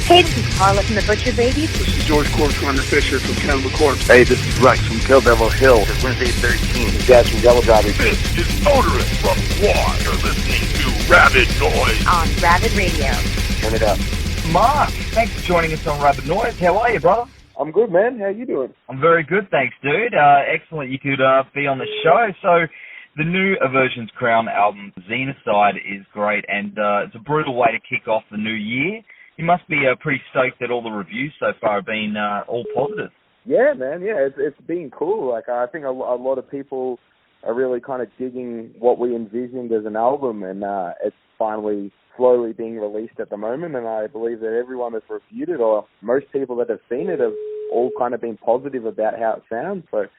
Hey, this is Carla from the Butcher Babies. This is George Corner Fisher from Cannibal Corpse. Hey, this is Rex from Kill Devil Hill. It's Wednesday 13. This is Jazz from Devil Driving. This is Motorist from Quad. You're listening to Rabid Noise on Rabid Radio. Turn it up. Mark, thanks for joining us on Rabid Noise. How are you, brother? I'm good, man. How you doing? I'm very good, thanks, dude. Excellent you could be on the show. So, the new Aversions-crown album, Xenocide, is great, and it's a brutal way to kick off the new year. You must be pretty stoked that all the reviews so far have been all positive. Yeah, man. Yeah, it's been cool. Like, I think a lot of people are really kind of digging what we envisioned as an album, and it's finally slowly being released at the moment. And I believe that everyone that's reviewed it, or most people that have seen it, have all kind of been positive about how it sounds. So it's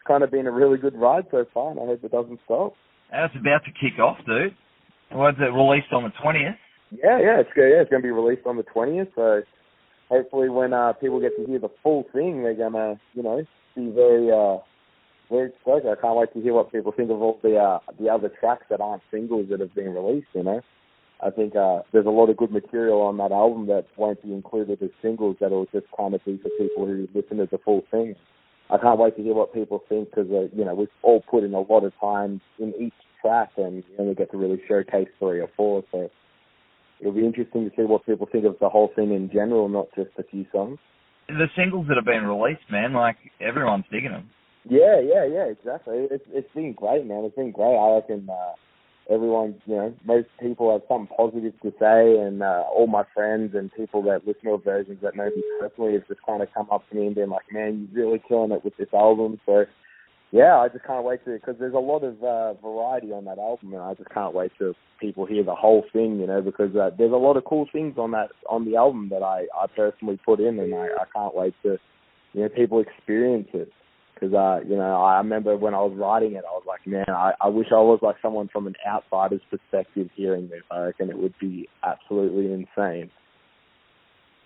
kind of been a really good ride so far, and I hope it doesn't stop. And it's about to kick off, dude. Was it released on the 20th? Yeah, it's going to be released on the 20th, so hopefully when people get to hear the full thing, they're going to, be very stoked. I can't wait to hear what people think of all the other tracks that aren't singles that have been released, I think there's a lot of good material on that album that won't be included as singles that will just kind of be for people who listen to the full thing. I can't wait to hear what people think because, we've all put in a lot of time in each track and we get to really showcase 3 or 4, so it'll be interesting to see what people think of the whole thing in general, not just a few songs. The singles that have been released, man, like, everyone's digging them. Yeah, exactly. It's been great, man. It's been great. I reckon everyone, most people have something positive to say, and all my friends and people that listen to Aversions that know me personally have just kind of come up to me and been like, man, you're really killing it with this album. So, yeah, I just can't wait to, because there's a lot of variety on that album, and I just can't wait till people hear the whole thing, because there's a lot of cool things on the album that I personally put in, and I can't wait to, people experience it. Because, I remember when I was writing it, I was like, man, I wish I was like someone from an outsider's perspective hearing this. I reckon it would be absolutely insane.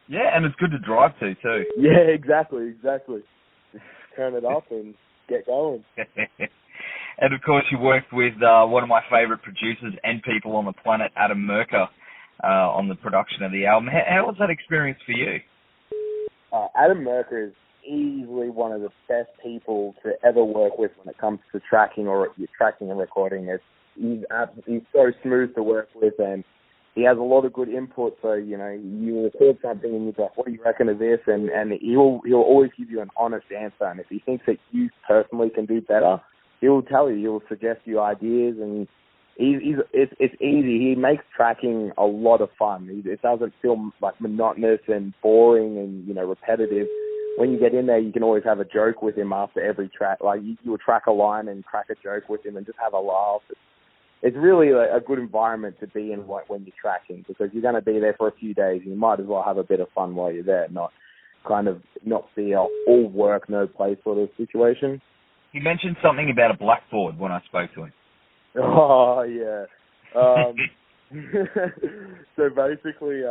Yeah, and it's good to drive to, too. Yeah, exactly. Turn it off and get going. And of course, you worked with one of my favourite producers and people on the planet, Adam Merker, on the production of the album. How was that experience for you? Adam Merker is easily one of the best people to ever work with when it comes to tracking and recording. He's so smooth to work with, and he has a lot of good input. So you record something and you're like, what do you reckon of this? And he'll always give you an honest answer. And if he thinks that you personally can do better, he'll tell you. He'll suggest you ideas, and it's easy. He makes tracking a lot of fun. It doesn't feel like monotonous and boring and repetitive. When you get in there, you can always have a joke with him after every track. Like you'll track a line and crack a joke with him and just have a laugh. It's really a good environment to be in when you're tracking, because you're going to be there for a few days and you might as well have a bit of fun while you're there, not be a all work, no play sort of situation. He mentioned something about a blackboard when I spoke to him. Oh, yeah. So basically,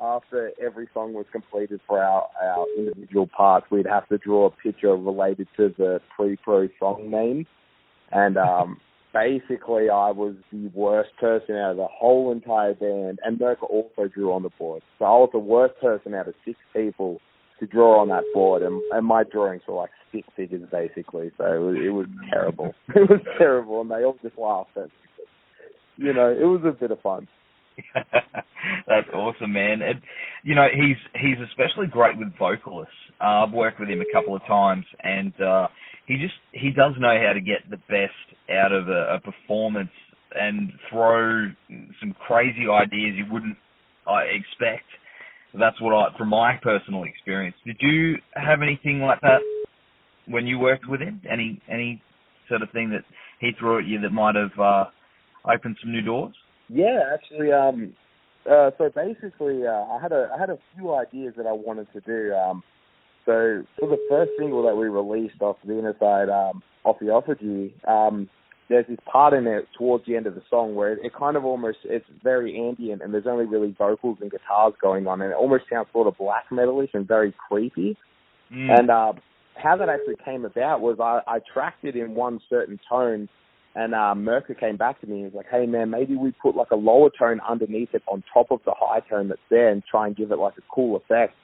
after every song was completed for our individual parts, we'd have to draw a picture related to the pre-pro song name. And basically, I was the worst person out of the whole entire band. And Merker also drew on the board. So I was the worst person out of 6 people to draw on that board. And my drawings were like stick figures, basically. So it was terrible. It was terrible. And they all just laughed at me. It was a bit of fun. That's awesome, man. And, he's especially great with vocalists. I've worked with him a couple of times, and he does know how to get the best out of a performance and throw some crazy ideas you wouldn't expect. That's from my personal experience. Did you have anything like that when you worked with him? Any sort of thing that he threw at you that might have opened some new doors? Yeah, actually, so basically, I had a few ideas that I wanted to do. So for the first single that we released off Xenocide, off the Effigy, there's this part in it towards the end of the song where it kind of it's very ambient and there's only really vocals and guitars going on, and it almost sounds sort of black metalish and very creepy. And how that actually came about was I tracked it in one certain tone, And Merker came back to me and was like, hey, man, maybe we put like a lower tone underneath it on top of the high tone that's there and try and give it like a cool effect.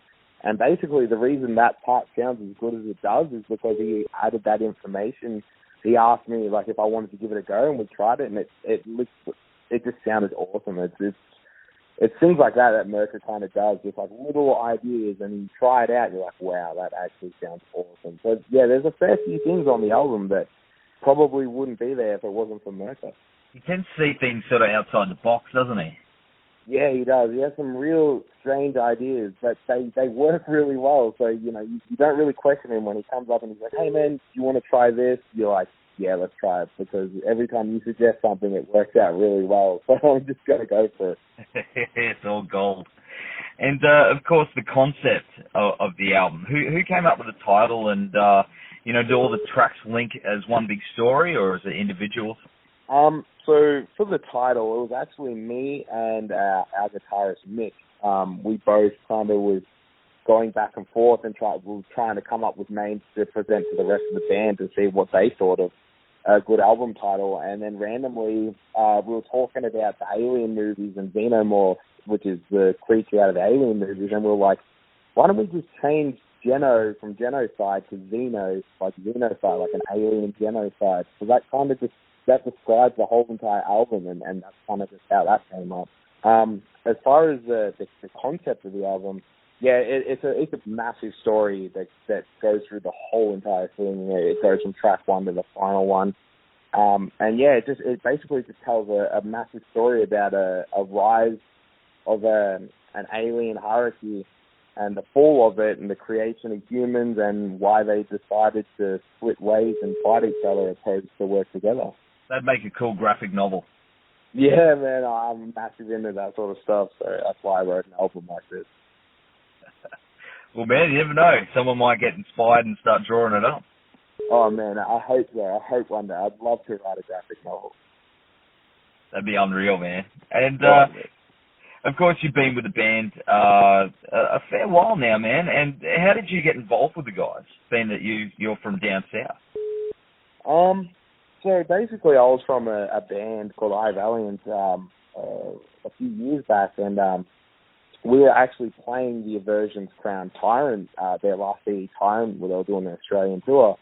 And basically the reason that part sounds as good as it does is because he added that information. He asked me like if I wanted to give it a go, and we tried it, and it just sounded awesome. It's things like that Merker kind of does, just like little ideas, and you try it out, and you're like, wow, that actually sounds awesome. So yeah, there's a fair few things on the album that probably wouldn't be there if it wasn't for Merker. He tends to see things sort of outside the box, doesn't he? Yeah, he does. He has some real strange ideas, but they work really well. So, you don't really question him when he comes up and he's like, hey, man, do you want to try this? You're like, yeah, let's try it, because every time you suggest something, it works out really well. So I'm just going to go for it. It's all gold. And, of course, the concept of the album. Who came up with the title, and, do all the tracks link as one big story, or is it individual? So for the title, it was actually me and our guitarist Mick. We both kind of was going back and forth and we were trying to come up with names to present to the rest of the band to see what they thought of a good album title. And then randomly, we were talking about the Alien movies and Xenomorph, which is the creature out of the Alien movies, and we were like, why don't we just change Geno from genocide to Xeno, like xenocide, like an alien genocide? So that kind of that describes the whole entire album, and that's kind of just how that came up. As far as the concept of the album, yeah, it's a massive story that goes through the whole entire thing. It goes from track one to the final one, and yeah, it basically just tells a massive story about a rise of an alien hierarchy and the fall of it, and the creation of humans, and why they decided to split ways and fight each other opposed to work together. That'd make a cool graphic novel. Yeah, man, I'm massive into that sort of stuff, so that's why I wrote an album like this. Well, man, you never know. Someone might get inspired and start drawing it up. Oh, man, I hope so. I hope one day. I'd love to write a graphic novel. That'd be unreal, man. And, of course, you've been with the band a fair while now, man. And how did you get involved with the guys, being that you're from down south? So basically, I was from a band called Valiant a few years back, and we were actually playing the Aversions-Crown Tyrant, their last CD Tyrant, where they were doing an Australian tour.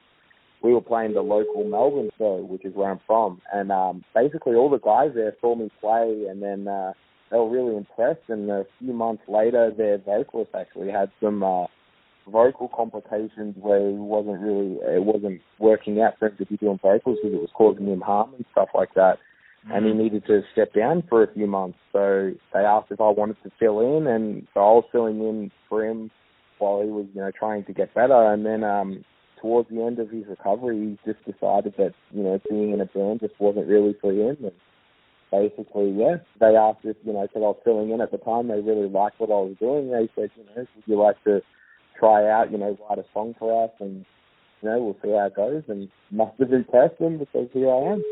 We were playing the local Melbourne show, which is where I'm from, and basically all the guys there saw me play, and then they were really impressed, and a few months later, their vocalist actually had some vocal complications where it wasn't working out for him to be doing vocals because it was causing him harm and stuff like that. And he needed to step down for a few months. So they asked if I wanted to fill in, and so I was filling in for him while he was, trying to get better. And then towards the end of his recovery, he just decided that, being in a band just wasn't really for him. And basically, yeah, they asked if, because I was filling in at the time, they really liked what I was doing. They said, would you like to try out, write a song for us, and, we'll see how it goes. And must have impressed them, because here I am.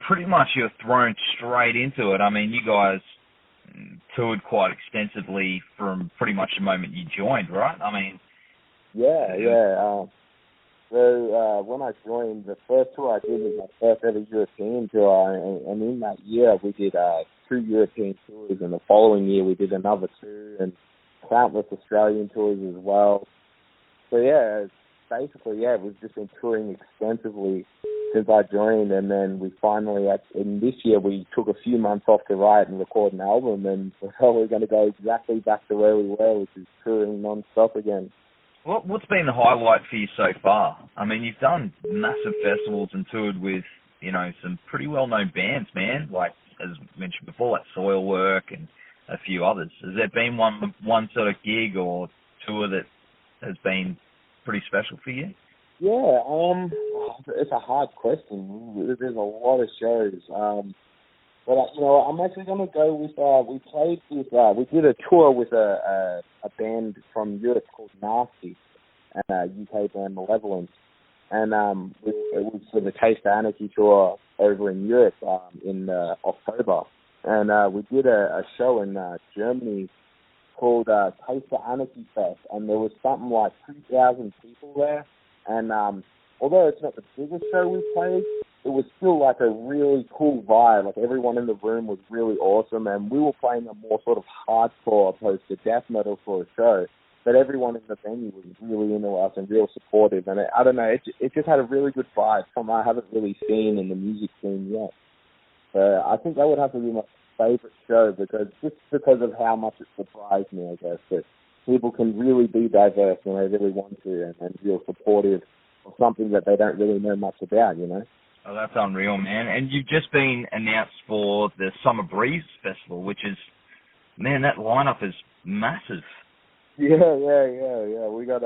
Pretty much you're thrown straight into it. I mean, you guys toured quite extensively from pretty much the moment you joined, right? I mean... Yeah. So when I joined, the first tour I did was my first ever European tour, and in that year we did 2 European tours, and the following year we did another 2, and countless Australian tours as well. So we've just been touring extensively since I joined, and then we finally, in this year, we took a few months off to write and record an album, and we're probably going to go exactly back to where we were, which is touring non-stop again. What's been the highlight for you so far? I mean, you've done massive festivals and toured with, some pretty well-known bands, man, like, as mentioned before, like Soilwork and a few others. Has there been one sort of gig or tour that has been pretty special for you? Yeah, it's a hard question. There's a lot of shows. But, I'm actually going to go with, we did a tour with a band from Europe called Nasty, and a UK band Malevolence. And it was for the Taste of Anarchy tour over in Europe in October. And we did a show in Germany called Taste of Anarchy Fest, and there was something like 2,000 people there. And although it's not the biggest show we played, was still like a really cool vibe. Like everyone in the room was really awesome, and we were playing a more sort of hardcore opposed to death metal for a show. But everyone in the venue was really into us and real supportive, and I don't know, it just had a really good vibe, something I haven't really seen in the music scene yet. So I think that would have to be my favorite show because of how much it surprised me, I guess, that people can really be diverse when they really want to and feel supportive of something that they don't really know much about, you know? Oh, that's unreal, man. And you've just been announced for the Summer Breeze Festival, which is, man, that lineup is massive. Yeah. We got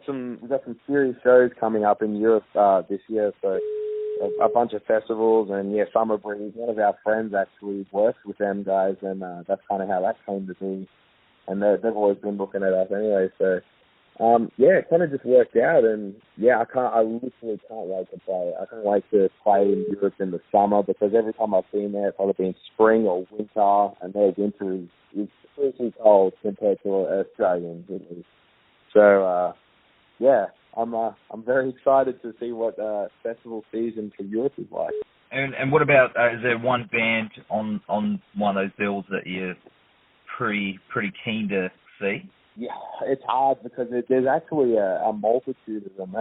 some serious shows coming up in Europe this year, so a bunch of festivals, and Summer Breeze. One of our friends actually works with them guys, and that's kind of how that came to be. And they've always been looking at us anyway, so it kind of just worked out. And I literally can't wait to play. I can't wait to play in Europe in the summer because every time I've been there, it's either been spring or winter, and their winter is pretty cold compared to Australian. So I'm very excited to see what festival season for Europe is like. And what about, is there one band on one of those bills that you're pretty keen to see? Yeah, it's hard because there's actually a multitude of them.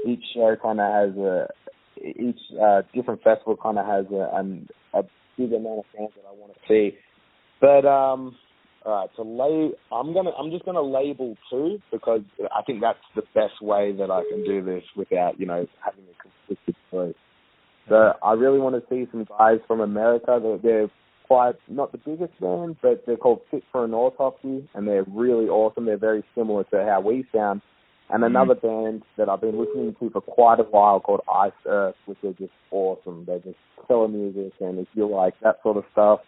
Each show kind of has each different festival kind of has a big amount of fans that I want to see. But all right, I'm just gonna label two because I think that's the best way that I can do this without having a conflicted choice. So I really want to see some guys from America. They're quite not the biggest band, but they're called Fit for an Autopsy, and they're really awesome. They're very similar to how we sound. And another band that I've been listening to for quite a while called Ice Earth, which are just awesome. They're just killer music, and if you like that sort of stuff,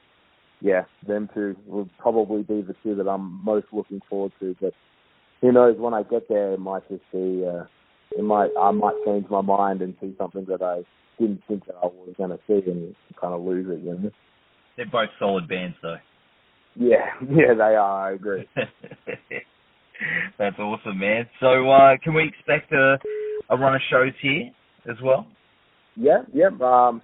them two will probably be the two that I'm most looking forward to. But who knows, when I get there, it might just be, I might change my mind and see something that I didn't think that I was going to see and kind of lose it, you know? They're both solid bands, though. Yeah, they are, I agree. That's awesome, man. So can we expect a run of shows here as well? Yeah.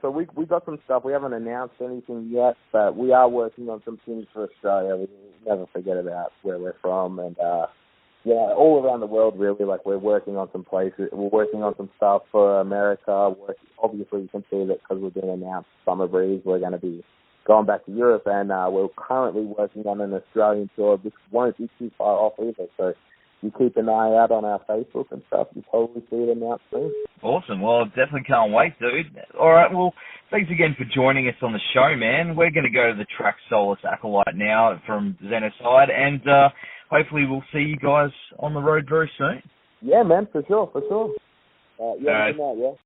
So we got some stuff. We haven't announced anything yet, but we are working on some things for Australia. We never forget about where we're from, and all around the world really. Like we're working on some places. We're working on some stuff for America. Obviously, you can see that because we're going to announce Summer Breeze, we're going to be going back to Europe, and we're currently working on an Australian tour. This won't be too far off either. So you keep an eye out on our Facebook and stuff. You'll probably see it announced soon. Awesome. Well, definitely can't wait, dude. All right. Well, thanks again for joining us on the show, man. We're going to go to the track Solus Acolyte now from Xenocide, and hopefully we'll see you guys on the road very soon. Yeah, man, for sure. Yeah.